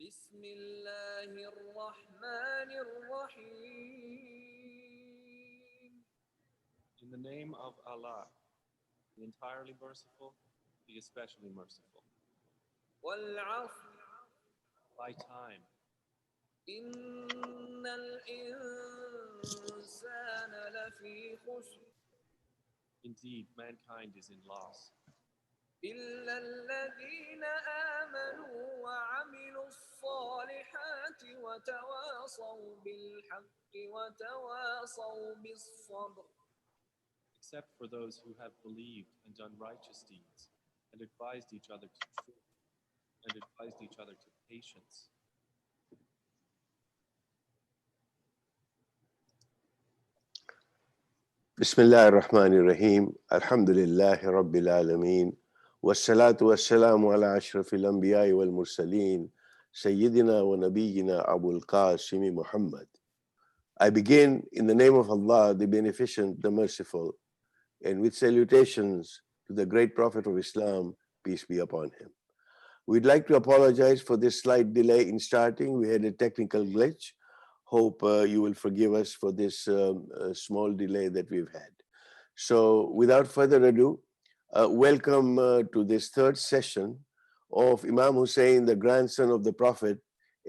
بسم الله الرحمن الرحيم. In the name of Allah, the entirely merciful, the especially merciful. والعصر By time, إن الإنسان لفي خسر indeed mankind is in loss, إلا الذين آمنوا وعملوا الصالحات وتواصوا بالحق وتواصوا بالصبر. except for those who have believed and done righteous deeds and advised each other to truth and advised each other to patience. Bismillah ar-Rahman ar-Rahim. Alhamdulillahi Rabbil Alameen. Wassalatu wassalamu ala ashrafil anbiya'i wal mursaleen. Sayyidina wa nabiyyina Abul Qasimi Muhammad. I begin in the name of Allah, the Beneficent, the Merciful, and with salutations to the great Prophet of Islam, peace be upon him. We'd like to apologize for this slight delay in starting. We had a technical glitch. Hope you will forgive us for this small delay that we've had. So without further ado, welcome to this third session of Imam Hussain, the grandson of the Prophet,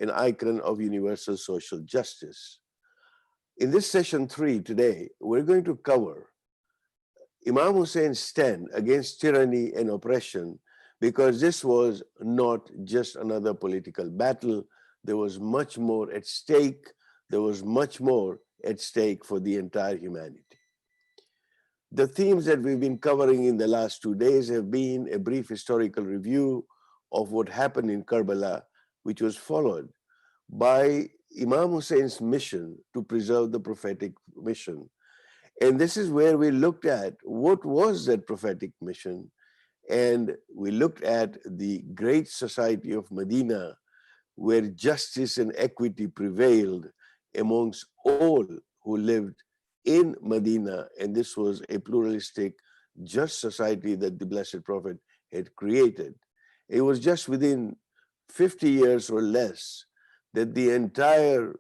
an icon of universal social justice. In this session 3 today, we're going to cover Imam Hussein's stand against tyranny and oppression, because this was not just another political battle. There was much more at stake. There was much more at stake for the entire humanity. The themes that we've been covering in the last 2 days have been a brief historical review of what happened in Karbala, which was followed by Imam Hussein's mission to preserve the prophetic mission. And this is where we looked at what was that prophetic mission. And we looked at the great society of Madinah, where justice and equity prevailed amongst all who lived in Madinah. And this was a pluralistic, just society that the Blessed Prophet had created. It was just within 50 years or less that the entire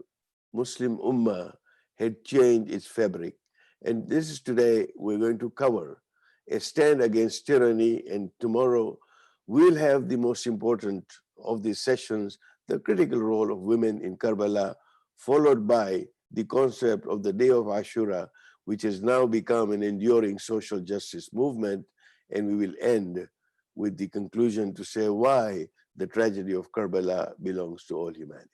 Muslim ummah had changed its fabric. And this is today we're going to cover a stand against tyranny, and tomorrow we'll have the most important of these sessions, the critical role of women in Karbala, followed by the concept of the day of Ashura, which has now become an enduring social justice movement, and we will end with the conclusion to say why the tragedy of Karbala belongs to all humanity.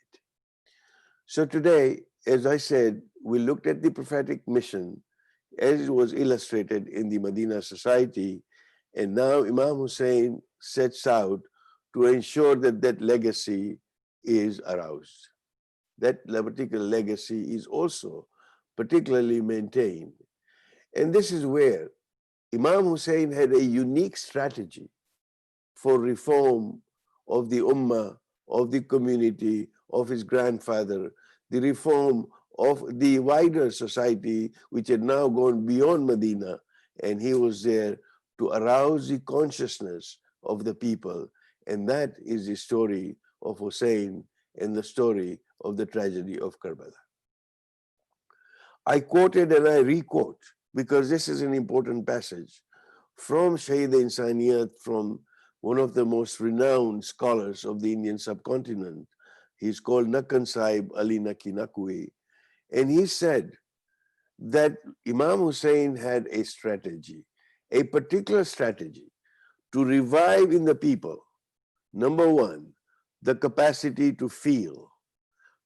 So today, as I said, we looked at the prophetic mission as it was illustrated in the Madinah society, and now Imam Hussain sets out to ensure that that legacy is aroused. That particular legacy is also particularly maintained. And this is where Imam Hussain had a unique strategy for reform of the ummah, of the community, of his grandfather, the reform of the wider society, which had now gone beyond Medina, and he was there to arouse the consciousness of the people. And that is the story of Hussein and the story of the tragedy of Karbala. I quoted and I re-quote, because this is an important passage from Shaheed Insaniyat, from one of the most renowned scholars of the Indian subcontinent. He's called Nakkan Sahib Ali Naki Nakui. And he said that Imam Hussain had a strategy, a particular strategy to revive in the people, number one, the capacity to feel,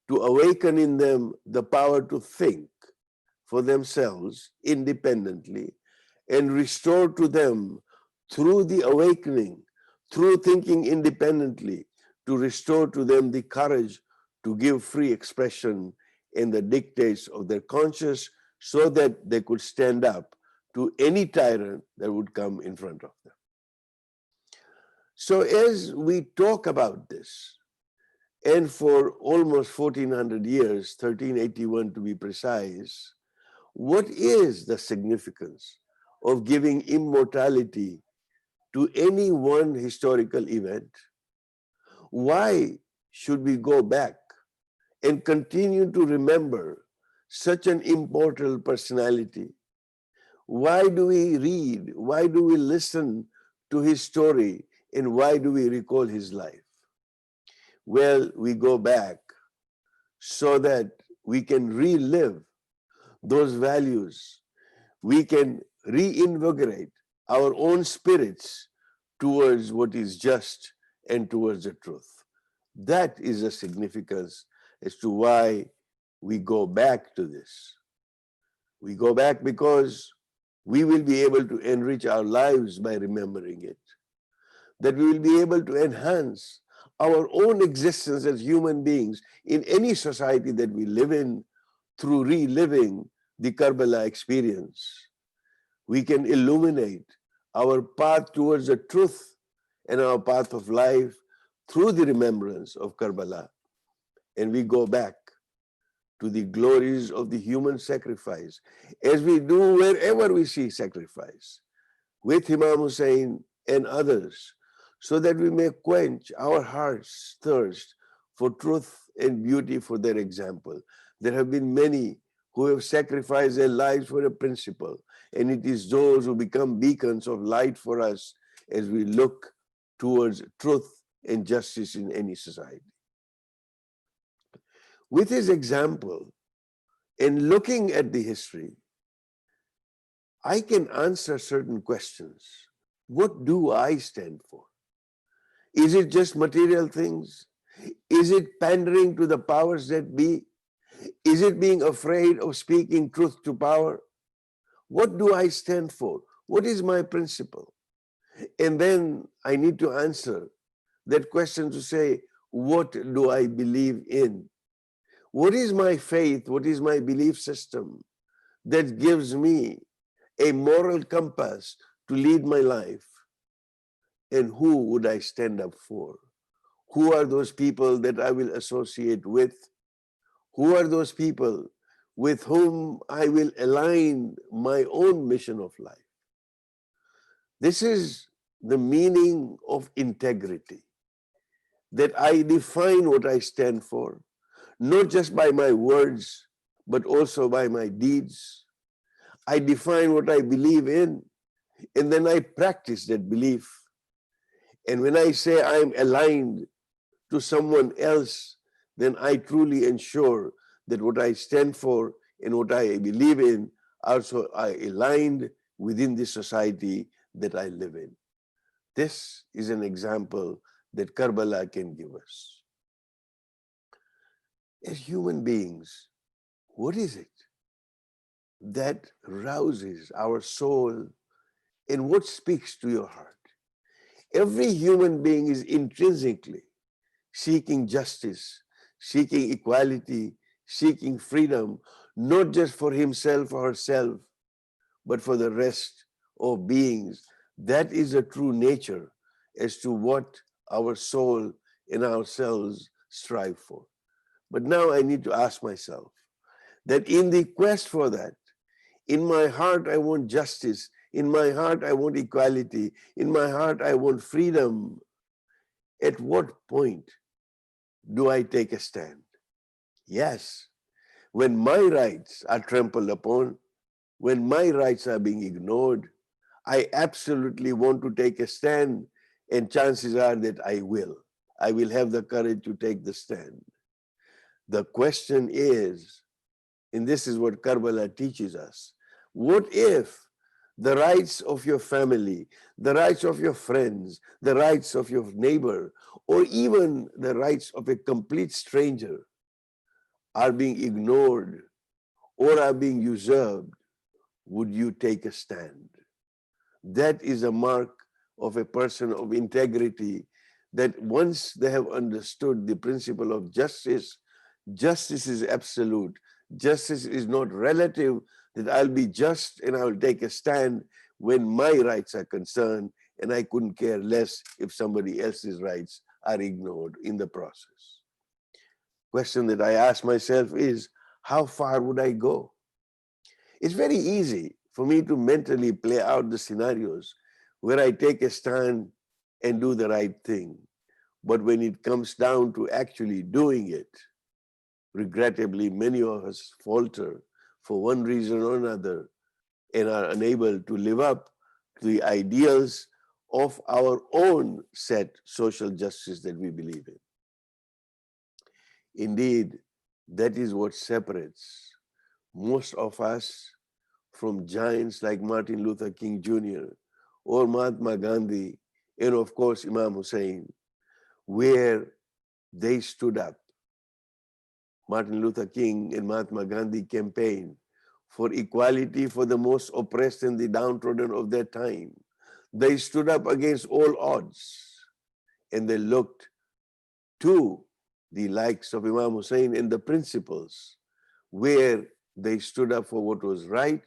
to awaken in them the power to think for themselves independently, and restore to them through the awakening, through thinking independently, to restore to them the courage to give free expression in the dictates of their conscience, so that they could stand up to any tyrant that would come in front of them. So as we talk about this, and for almost 1400 years, 1381 to be precise, what is the significance of giving immortality to any one historical event? Why should we go back and continue to remember such an immortal personality? Why do we read? Why do we listen to his story? And why do we recall his life? Well, we go back so that we can relive those values. We can reinvigorate our own spirits towards what is just and towards the truth. That is the significance as to why we go back to this. We go back because we will be able to enrich our lives by remembering it. That we will be able to enhance our own existence as human beings in any society that we live in through reliving the Karbala experience. We can illuminate our path towards the truth and our path of life through the remembrance of Karbala. And we go back to the glories of the human sacrifice, as we do wherever we see sacrifice, with Imam Hussain and others, so that we may quench our heart's thirst for truth and beauty for their example. There have been many who have sacrificed their lives for a principle, and it is those who become beacons of light for us as we look towards truth and justice in any society. With his example, in looking at the history, I can answer certain questions. What do I stand for? Is it just material things? Is it pandering to the powers that be? Is it being afraid of speaking truth to power? What do I stand for? What is my principle? And then I need to answer that question to say, what do I believe in? What is my faith? What is my belief system that gives me a moral compass to lead my life? And who would I stand up for? Who are those people that I will associate with? Who are those people with whom I will align my own mission of life? This is the meaning of integrity, that I define what I stand for, not just by my words, but also by my deeds. I define what I believe in, and then I practice that belief. And when I say I am aligned to someone else, then I truly ensure that what I stand for and what I believe in also are aligned within the society that I live in. This is an example that Karbala can give us. As human beings, what is it that rouses our soul and what speaks to your heart? Every human being is intrinsically seeking justice, seeking equality, seeking freedom, not just for himself or herself, but for the rest of beings. That is the true nature as to what our soul and ourselves strive for. But now I need to ask myself that in the quest for that, in my heart I want justice, in my heart I want equality, in my heart I want freedom. At what point do I take a stand? Yes, when my rights are trampled upon, when my rights are being ignored, I absolutely want to take a stand, and chances are that I will. I will have the courage to take the stand. The question is, and this is what Karbala teaches us, what if the rights of your family, the rights of your friends, the rights of your neighbor, or even the rights of a complete stranger are being ignored or are being usurped? Would you take a stand? That is a mark of a person of integrity, that once they have understood the principle of justice, justice is absolute. Justice is not relative, that I'll be just and I'll take a stand when my rights are concerned, and I couldn't care less if somebody else's rights are ignored in the process. Question that I ask myself is, how far would I go? It's very easy for me to mentally play out the scenarios where I take a stand and do the right thing. But when it comes down to actually doing it, regrettably, many of us falter for one reason or another and are unable to live up to the ideals of our own set social justice that we believe in. Indeed, that is what separates most of us from giants like Martin Luther King Jr. or Mahatma Gandhi, and of course Imam Hussain, where they stood up. Martin Luther King and Mahatma Gandhi campaigned for equality for the most oppressed and the downtrodden of their time. They stood up against all odds, and they looked to the likes of Imam Hussain and the principles where they stood up for what was right.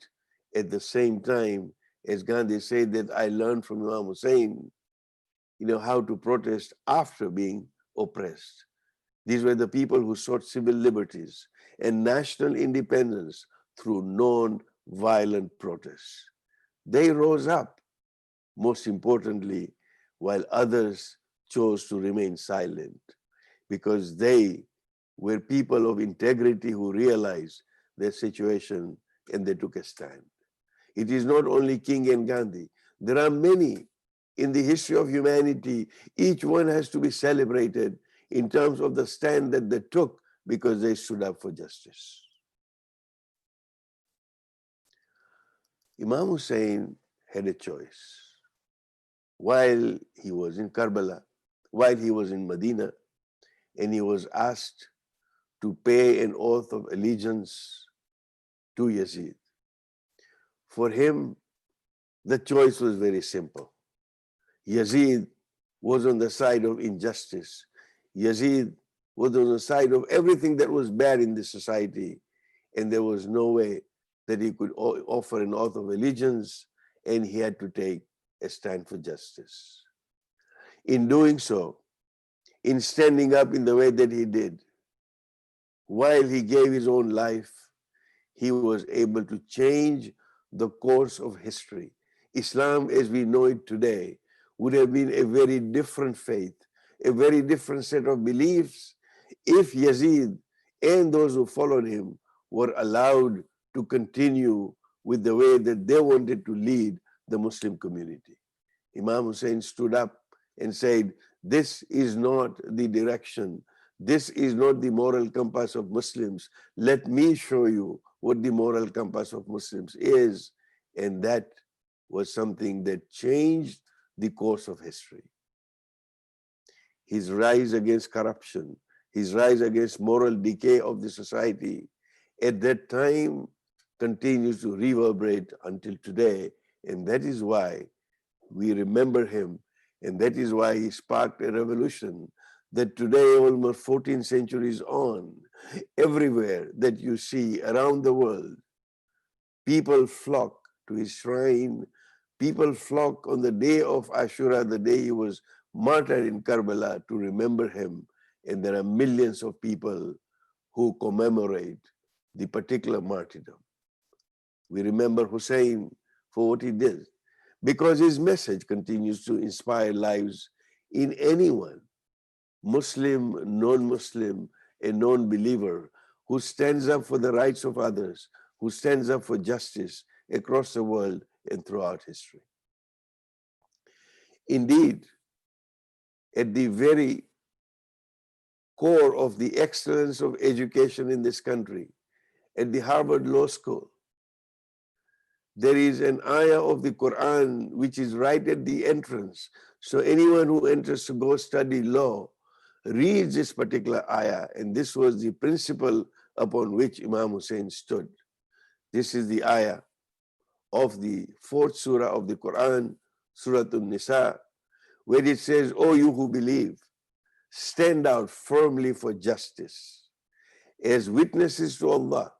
At the same time, as Gandhi said, that I learned from Imam Hussain, how to protest after being oppressed. These were the people who sought civil liberties and national independence through non-violent protests. They rose up, most importantly, while others chose to remain silent, because they were people of integrity who realized their situation and they took a stand. It is not only King and Gandhi. There are many in the history of humanity. Each one has to be celebrated in terms of the stand that they took because they stood up for justice. Imam Hussain had a choice. While he was in Karbala, while he was in Madinah, and he was asked to pay an oath of allegiance to Yazid. For him, the choice was very simple. Yazid was on the side of injustice. Yazid was on the side of everything that was bad in the society, and there was no way that he could offer an oath of allegiance, and he had to take a stand for justice. In doing so, in standing up in the way that he did, while he gave his own life, he was able to change the course of history. Islam, as we know it today, would have been a very different faith, a very different set of beliefs if Yazid and those who followed him were allowed to continue with the way that they wanted to lead the Muslim community. Imam Hussain stood up and said, this is not the direction. This is not the moral compass of Muslims. Let me show you what the moral compass of Muslims is. And that was something that changed the course of history. His rise against corruption, his rise against moral decay of the society, at that time continues to reverberate until today. And that is why we remember him. And that is why he sparked a revolution that today, almost 14 centuries on, everywhere that you see around the world, people flock to his shrine. People flock on the day of Ashura, the day he was martyred in Karbala, to remember him. And there are millions of people who commemorate the particular martyrdom. We remember Hussein for what he did, because his message continues to inspire lives in anyone, Muslim, non-Muslim, a non-believer, who stands up for the rights of others, who stands up for justice across the world and throughout history. Indeed, at the very core of the excellence of education in this country, at the Harvard Law School, there is an ayah of the Quran which is right at the entrance. So anyone who enters to go study law reads this particular ayah, and this was the principle upon which Imam Hussain stood. This is the ayah of the 4th surah of the Quran, Surah An-Nisa, where it says, "O you who believe, stand out firmly for justice as witnesses to Allah."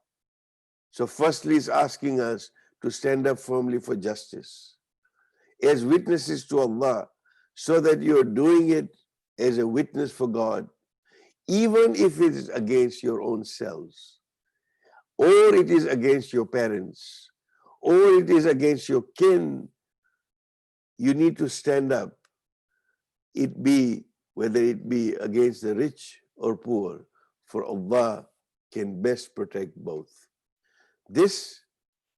So firstly, it's asking us to stand up firmly for justice as witnesses to Allah, so that you're doing it as a witness for God, even if it is against your own selves, or it is against your parents, or it is against your kin. You need to stand up, it be whether it be against the rich or poor, for Allah can best protect both. This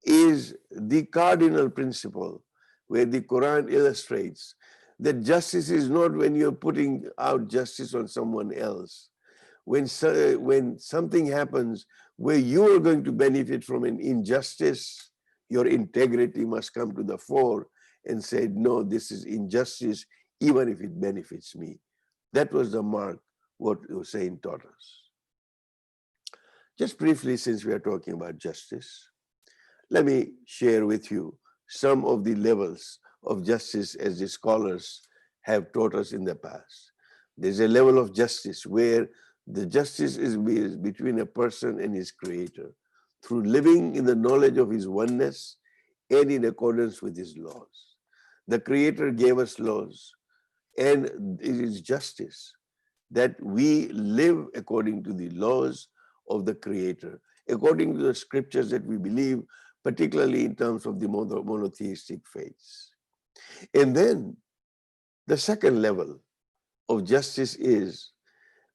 is the cardinal principle where the Quran illustrates that justice is not when you're putting out justice on someone else. When something happens where you are going to benefit from an injustice, your integrity must come to the fore and say, no, this is injustice, even if it benefits me. That was the mark what Hussein taught us. Just briefly, since we are talking about justice, let me share with you some of the levels of justice as the scholars have taught us in the past. There's a level of justice where the justice is between a person and his creator through living in the knowledge of his oneness and in accordance with his laws. The creator gave us laws, and it is justice that we live according to the laws of the creator, according to the scriptures that we believe, particularly in terms of the monotheistic faiths. And then the second level of justice is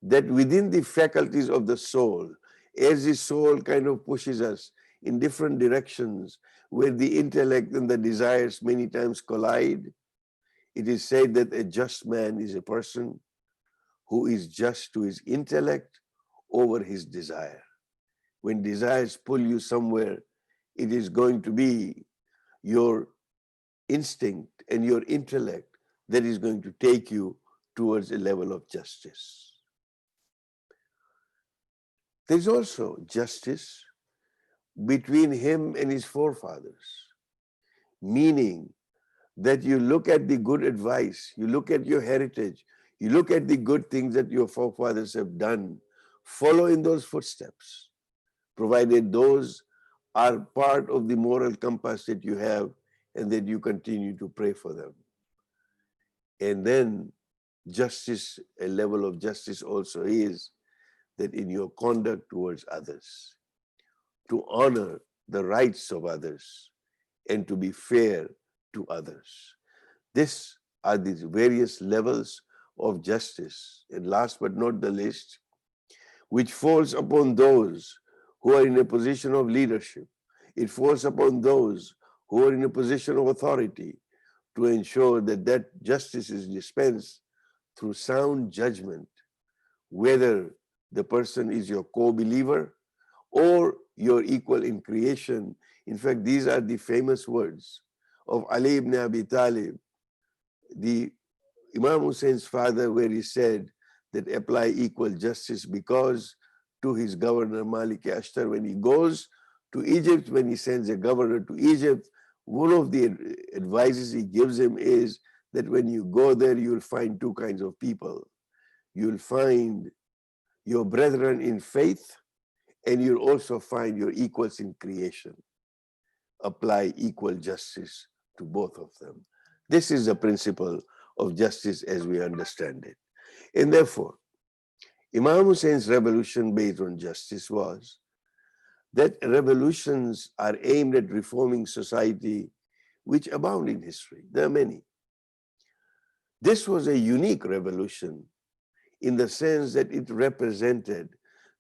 that within the faculties of the soul, as the soul kind of pushes us in different directions where the intellect and the desires many times collide, it is said that a just man is a person who is just to his intellect over his desire. When desires pull you somewhere, it is going to be your instinct and your intellect that is going to take you towards a level of justice. There's also justice between him and his forefathers, meaning that you look at the good advice, you look at your heritage, you look at the good things that your forefathers have done, follow in those footsteps, provided those are part of the moral compass that you have and that you continue to pray for them. And then justice, a level of justice also is that in your conduct towards others, to honor the rights of others and to be fair to others. These are these various levels of justice. And last but not the least, which falls upon those who are in a position of leadership. It falls upon those who are in a position of authority to ensure that that justice is dispensed through sound judgment, whether the person is your co-believer or your equal in creation. In fact, these are the famous words of Ali ibn Abi Talib, the Imam Hussein's father, where he said that apply equal justice, because to his governor Malik Ashtar, when he goes to Egypt, when he sends a governor to Egypt, one of the advices he gives him is that when you go there, you'll find two kinds of people. You'll find your brethren in faith, and you'll also find your equals in creation. Apply equal justice to both of them. This is the principle of justice as we understand it. And therefore, Imam Hussein's revolution based on justice was that revolutions are aimed at reforming society, which abound in history. There are many. This was a unique revolution in the sense that it represented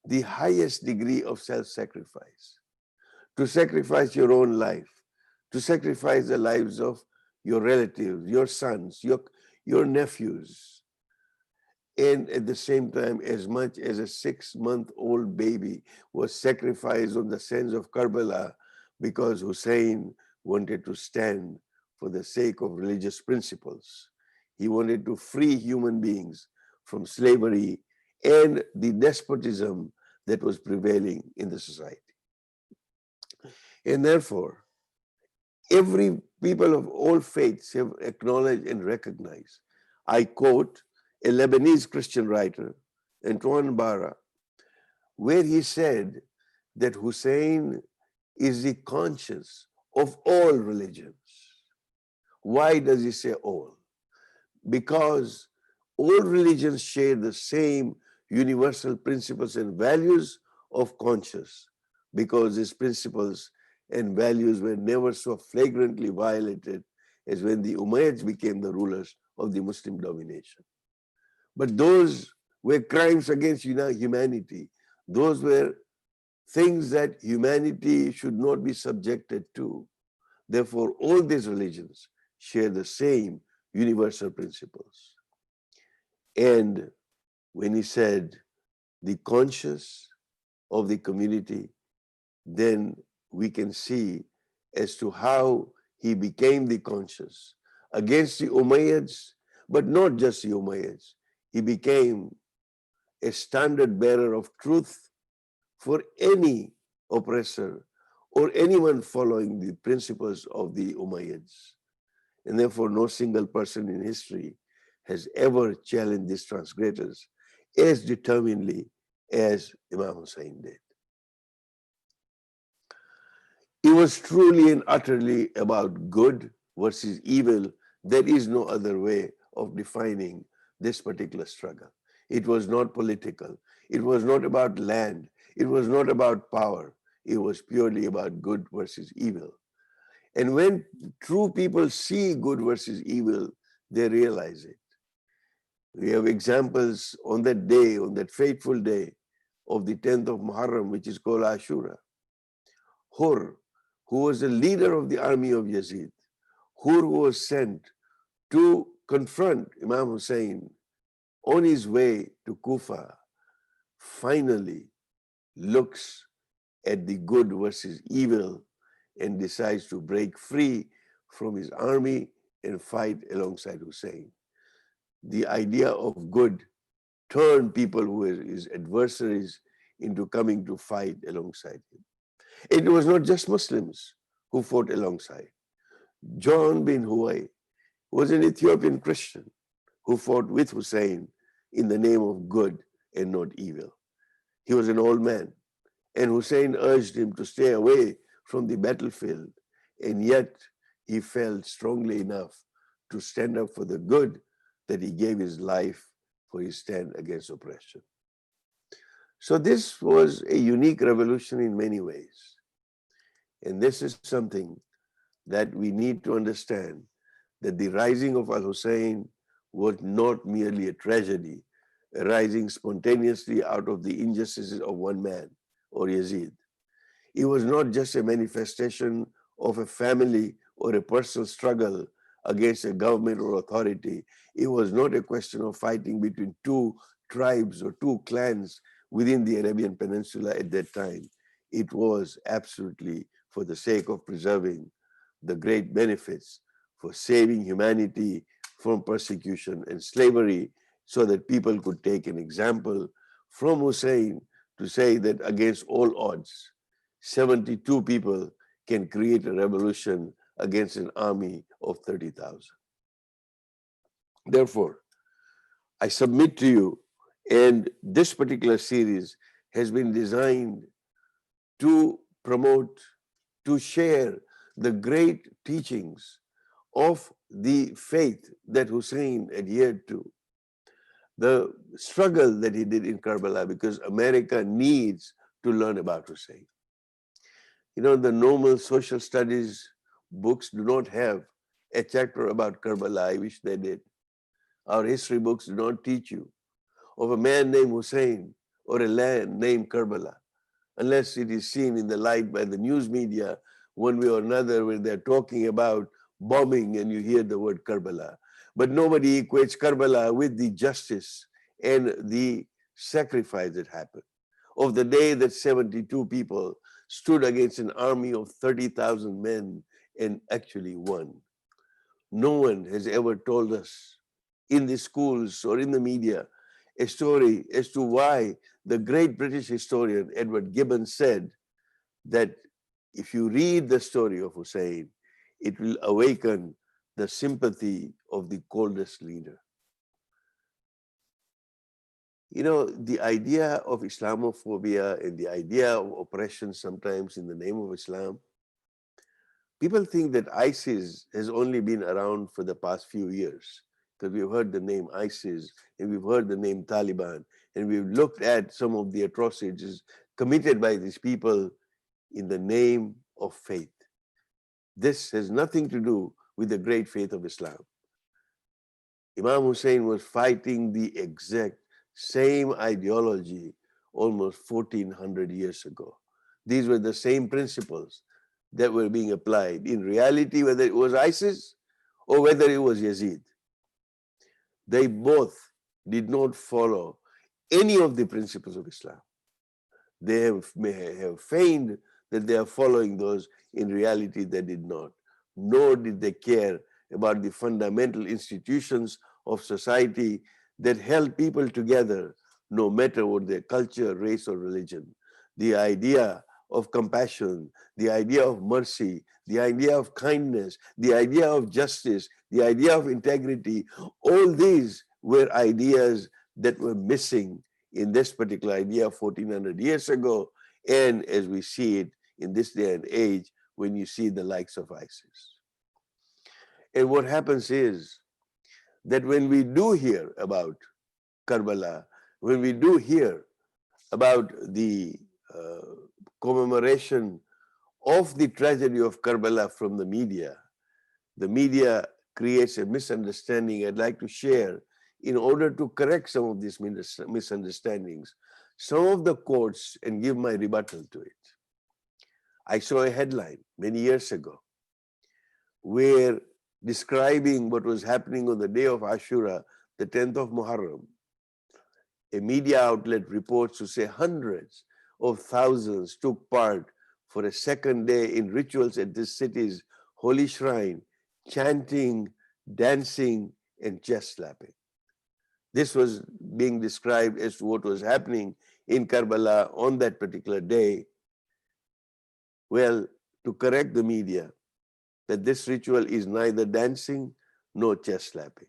the highest degree of self-sacrifice. To sacrifice your own life, to sacrifice the lives of your relatives, your sons, your nephews, and at the same time, as much as a 6-month-old baby was sacrificed on the sands of Karbala because Hussein wanted to stand for the sake of religious principles. He wanted to free human beings from slavery and the despotism that was prevailing in the society. And therefore, every people of all faiths have acknowledged and recognized. I quote a Lebanese Christian writer, Antoine Bara, where he said that Hussein is the conscience of all religions. Why does he say all? Because all religions share the same universal principles and values of conscience, because these principles and values were never so flagrantly violated as when the Umayyads became the rulers of the Muslim domination. But those were crimes against humanity. Those were things that humanity should not be subjected to. Therefore, all these religions share the same universal principles. And when he said the conscience of the community, then we can see as to how he became the conscience against the Umayyads, but not just the Umayyads. He became a standard bearer of truth for any oppressor or anyone following the principles of the Umayyads. And therefore, no single person in history has ever challenged these transgressors as determinedly as Imam Hussain did. It was truly and utterly about good versus evil. There is no other way of defining this particular struggle. It was not political. It was not about land. It was not about power. It was purely about good versus evil. And when true people see good versus evil, they realize it. We have examples on that day, on that fateful day of the 10th of Muharram, which is called Ashura. Hur, who was the leader of the army of Yazid, who was sent to confront Imam Hussain on his way to Kufa, finally looks at the good versus evil and decides to break free from his army and fight alongside Hussein. The idea of good turned people who were his adversaries into coming to fight alongside him. It was not just Muslims who fought alongside. John bin Huwai was an Ethiopian Christian who fought with Hussein in the name of good and not evil. He was an old man, and Hussein urged him to stay away from the battlefield, and yet he felt strongly enough to stand up for the good that he gave his life for his stand against oppression. So this was a unique revolution in many ways. And this is something that we need to understand, that the rising of Al-Hussein was not merely a tragedy arising spontaneously out of the injustices of one man or Yazid. It was not just a manifestation of a family or a personal struggle against a government or authority. It was not a question of fighting between two tribes or two clans within the Arabian Peninsula at that time. It was absolutely for the sake of preserving the great benefits, for saving humanity from persecution and slavery, so that people could take an example from Hussein to say that against all odds, 72 people can create a revolution against an army of 30,000. Therefore, I submit to you, and this particular series has been designed to promote, to share the great teachings of the faith that Hussein adhered to, the struggle that he did in Karbala, because America needs to learn about Hussein. You know, the normal social studies books do not have a chapter about Karbala. I wish they did. Our history books do not teach you of a man named Hussein or a land named Karbala, unless it is seen in the light by the news media one way or another, where they're talking about bombing and you hear the word Karbala. But nobody equates Karbala with the justice and the sacrifice that happened. Of the day that 72 people stood against an army of 30,000 men and actually won. No one has ever told us in the schools or in the media a story as to why the great British historian Edward Gibbon said that if you read the story of Hussein, it will awaken the sympathy of the coldest leader. You know, the idea of Islamophobia and the idea of oppression sometimes in the name of Islam, people think that ISIS has only been around for the past few years, because we've heard the name ISIS and we've heard the name Taliban, and we've looked at some of the atrocities committed by these people in the name of faith. This has nothing to do with the great faith of Islam. Imam Hussain was fighting the exact same ideology almost 1400 years ago. These were the same principles that were being applied. In reality, whether it was ISIS or whether it was Yazid, they both did not follow any of the principles of Islam. They may have feigned that they are following those. In reality, they did not. Nor did they care about the fundamental institutions of society that held people together, no matter what their culture, race, or religion. The idea of compassion, the idea of mercy, the idea of kindness, the idea of justice, the idea of integrity, all these were ideas that were missing in this particular idea 1400 years ago, and as we see it in this day and age when you see the likes of ISIS. And what happens is that when we do hear about Karbala, when we do hear about the commemoration of the tragedy of Karbala from the media creates a misunderstanding I'd like to share in order to correct some of these misunderstandings, some of the quotes, and give my rebuttal to it. I saw a headline many years ago where describing what was happening on the day of Ashura, the 10th of Muharram, a media outlet reports to say hundreds of thousands took part for a second day in rituals at this city's holy shrine, chanting, dancing, and chest slapping. This was being described as to what was happening in Karbala on that particular day. Well, to correct the media, that this ritual is neither dancing nor chest slapping.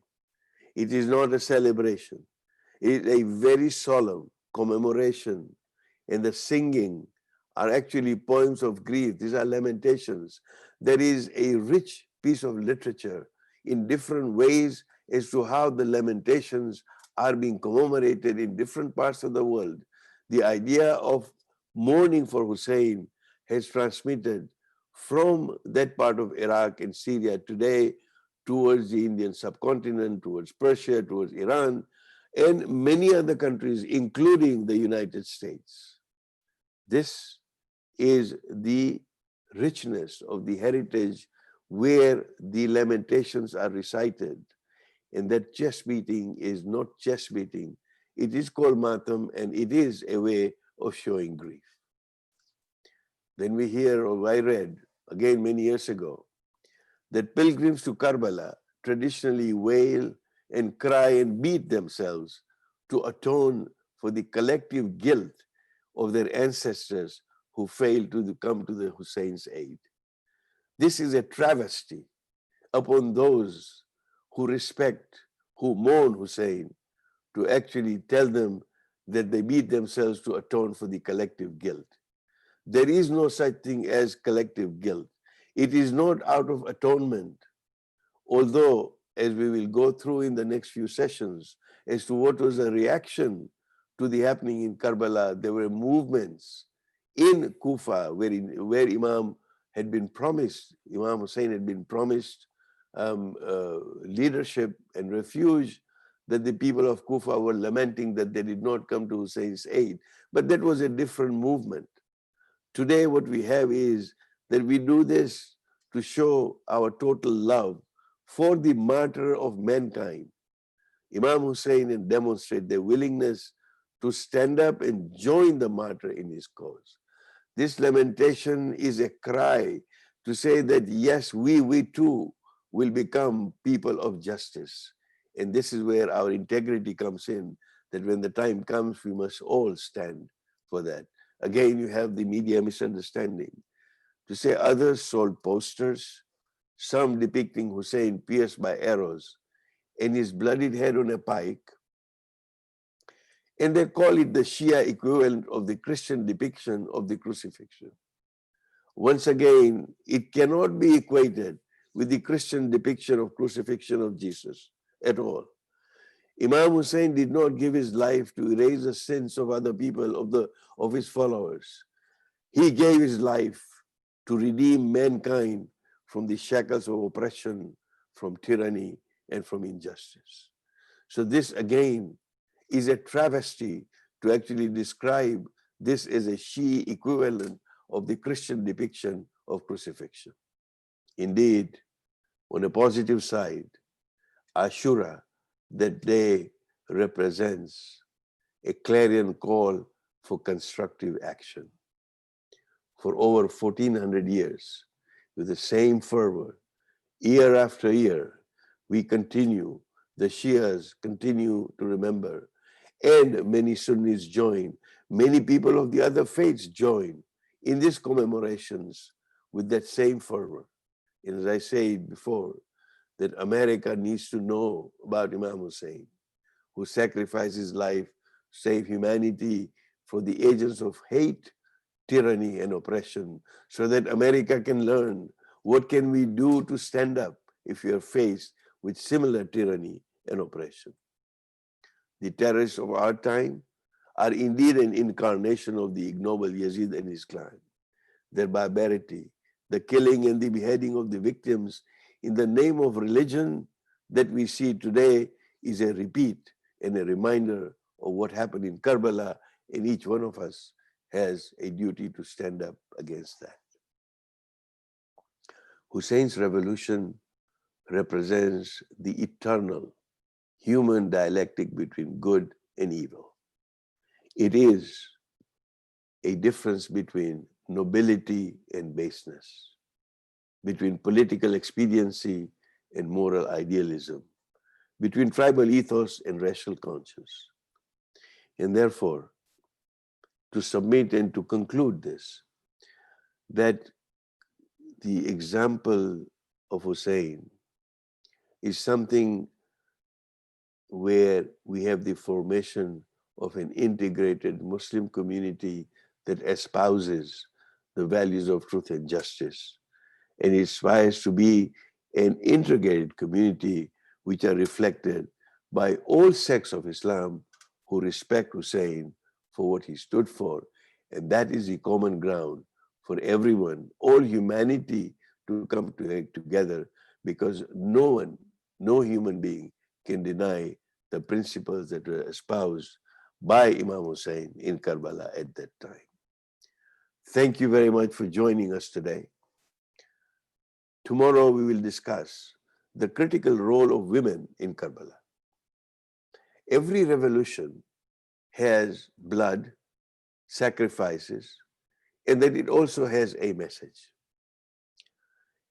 It is not a celebration. It is a very solemn commemoration, and the singing are actually poems of grief. These are lamentations. There is a rich piece of literature in different ways as to how the lamentations are being commemorated in different parts of the world. The idea of mourning for Hussein has transmitted from that part of Iraq and Syria today towards the Indian subcontinent, towards Persia, towards Iran, and many other countries, including the United States. This is the richness of the heritage where the lamentations are recited. And that chest beating is not chest beating. It is called matam, and it is a way of showing grief. Then we hear, or I read, again many years ago, that pilgrims to Karbala traditionally wail and cry and beat themselves to atone for the collective guilt of their ancestors who failed to come to the Hussein's aid. This is a travesty upon those who respect, who mourn Hussein, to actually tell them that they beat themselves to atone for the collective guilt. There is no such thing as collective guilt. It is not out of atonement, although, as we will go through in the next few sessions, as to what was the reaction to the happening in Karbala, there were movements in Kufa where Imam had been promised, Imam Hussain had been promised leadership and refuge, that the people of Kufa were lamenting that they did not come to Hussein's aid. But that was a different movement. Today what we have is that we do this to show our total love for the martyr of mankind, Imam Hussain, and demonstrate their willingness to stand up and join the martyr in his cause. This lamentation is a cry to say that yes, we too will become people of justice. And this is where our integrity comes in, that when the time comes, we must all stand for that. Again, you have the media misunderstanding. To say others sold posters, some depicting Hussein pierced by arrows and his bloodied head on a pike, and they call it the Shia equivalent of the Christian depiction of the crucifixion. Once again, it cannot be equated with the Christian depiction of crucifixion of Jesus at all. Imam Hussain did not give his life to erase the sins of other people, of his followers. He gave his life to redeem mankind from the shackles of oppression, from tyranny, and from injustice. So this again is a travesty to actually describe this as a Shia equivalent of the Christian depiction of crucifixion. Indeed, on a positive side, Ashura, that day, represents a clarion call for constructive action. For over 1400 years, with the same fervor, year after year, we continue, the Shias continue to remember, and many Sunnis join, many people of the other faiths join in these commemorations with that same fervor. And as I said before, that America needs to know about Imam Hussain, who sacrificed his life to save humanity for the agents of hate, tyranny, and oppression, so that America can learn what can we do to stand up if we are faced with similar tyranny and oppression. The terrorists of our time are indeed an incarnation of the ignoble Yazid and his clan. Their barbarity, the killing and the beheading of the victims in the name of religion that we see today is a repeat and a reminder of what happened in Karbala, and each one of us has a duty to stand up against that. Hussein's revolution represents the eternal human dialectic between good and evil. It is a difference between nobility and baseness, between political expediency and moral idealism, between tribal ethos and racial conscience. And therefore, to submit and to conclude this, that the example of Hussein is something where we have the formation of an integrated Muslim community that espouses the values of truth and justice, and it aspires to be an integrated community which are reflected by all sects of Islam who respect Hussein for what he stood for. And that is the common ground for everyone, all humanity, to come together, because no one, no human being can deny the principles that were espoused by Imam Hussain in Karbala at that time. Thank you very much for joining us today. Tomorrow we will discuss the critical role of women in Karbala. Every revolution has blood, sacrifices, and that it also has a message.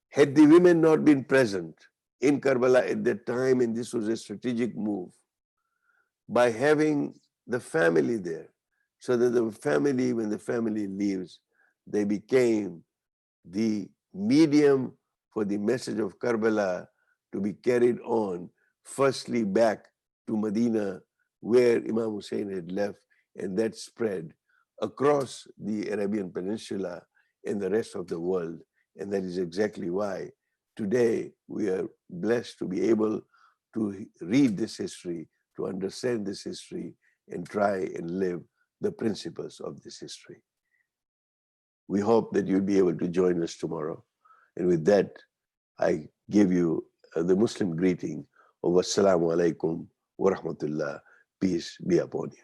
Had the women not been present in Karbala at that time, and this was a strategic move, by having the family there, so that the family, when the family leaves, they became the medium for the message of Karbala to be carried on, firstly back to Madinah, where Imam Hussain had left, and that spread across the Arabian Peninsula and the rest of the world. And that is exactly why today we are blessed to be able to read this history, to understand this history, and try and live the principles of this history. We hope that you'll be able to join us tomorrow. And with that, I give you the Muslim greeting of Assalamu alaikum wa rahmatullah. Peace be upon you.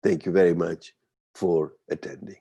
Thank you very much for attending.